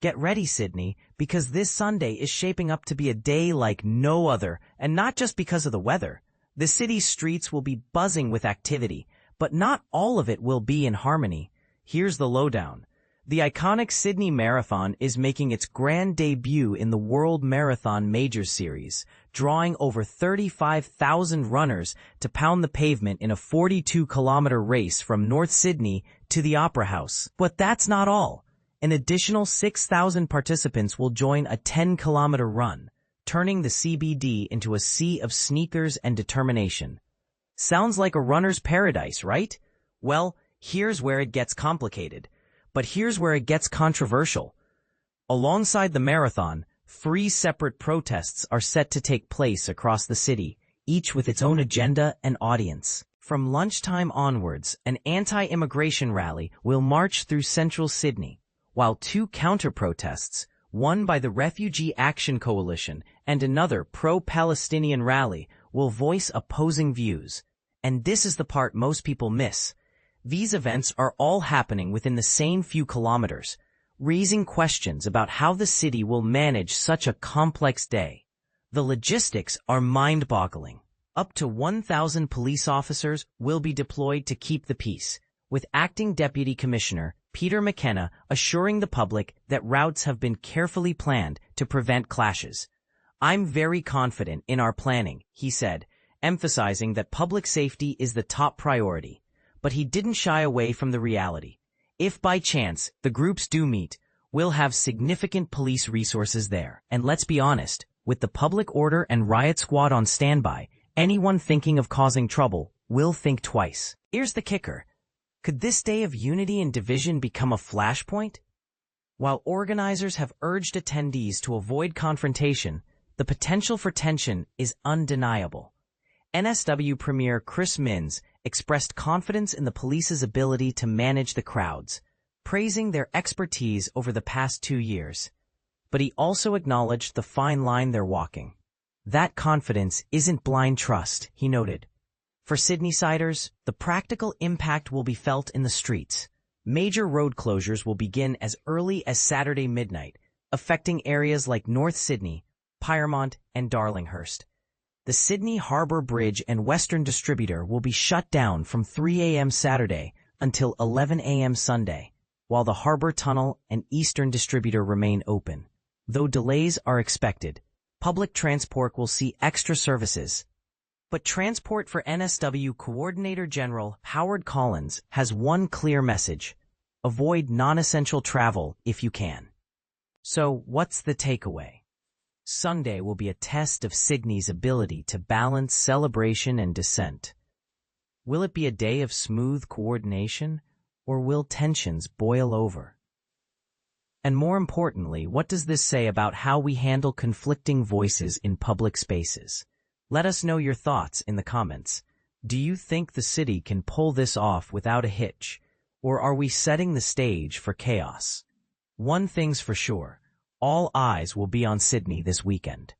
Get ready, Sydney, because this Sunday is shaping up to be a day like no other, and not just because of the weather. The city's streets will be buzzing with activity, but not all of it will be in harmony. Here's the lowdown. The iconic Sydney Marathon is making its grand debut in the World Marathon Majors Series, drawing over 35,000 runners to pound the pavement in a 42-kilometer race from North Sydney to the Opera House. But that's not all. An additional 6,000 participants will join a 10-kilometer run, turning the CBD into a sea of sneakers and determination. Sounds like a runner's paradise, right? Well, here's where it gets complicated. But here's where it gets controversial. Alongside the marathon, 3 separate protests are set to take place across the city, each with its own agenda and audience. From lunchtime onwards, an anti-immigration rally will march through central Sydney, while 2 counter-protests, one by the Refugee Action Coalition and another pro-Palestinian rally, will voice opposing views. And this is the part most people miss. These events are all happening within the same few kilometers, raising questions about how the city will manage such a complex day. The logistics are mind-boggling. Up to 1,000 police officers will be deployed to keep the peace, with Acting Deputy Commissioner Peter McKenna assuring the public that routes have been carefully planned to prevent clashes. "I'm very confident in our planning," he said, emphasizing that public safety is the top priority. But he didn't shy away from the reality. If by chance the groups do meet, we'll have significant police resources there. And let's be honest, with the public order and riot squad on standby, anyone thinking of causing trouble will think twice. Here's the kicker. Could this day of unity and division become a flashpoint? While organizers have urged attendees to avoid confrontation, the potential for tension is undeniable. NSW Premier Chris Minns expressed confidence in the police's ability to manage the crowds, praising their expertise over the past 2 years. But he also acknowledged the fine line they're walking. That confidence isn't blind trust, he noted. For Sydneysiders, the practical impact will be felt in the streets. Major road closures will begin as early as Saturday midnight, affecting areas like North Sydney, Pyrmont, and Darlinghurst. The Sydney Harbour Bridge and Western Distributor will be shut down from 3 a.m. Saturday until 11 a.m. Sunday, while the Harbour Tunnel and Eastern Distributor remain open. Though delays are expected, public transport will see extra services. But Transport for NSW Coordinator General Howard Collins has one clear message: avoid non-essential travel if you can. So, what's the takeaway? Sunday will be a test of Sydney's ability to balance celebration and dissent. Will it be a day of smooth coordination, or will tensions boil over? And more importantly, what does this say about how we handle conflicting voices in public spaces? Let us know your thoughts in the comments. Do you think the city can pull this off without a hitch, or are we setting the stage for chaos? One thing's for sure. All eyes will be on Sydney this weekend.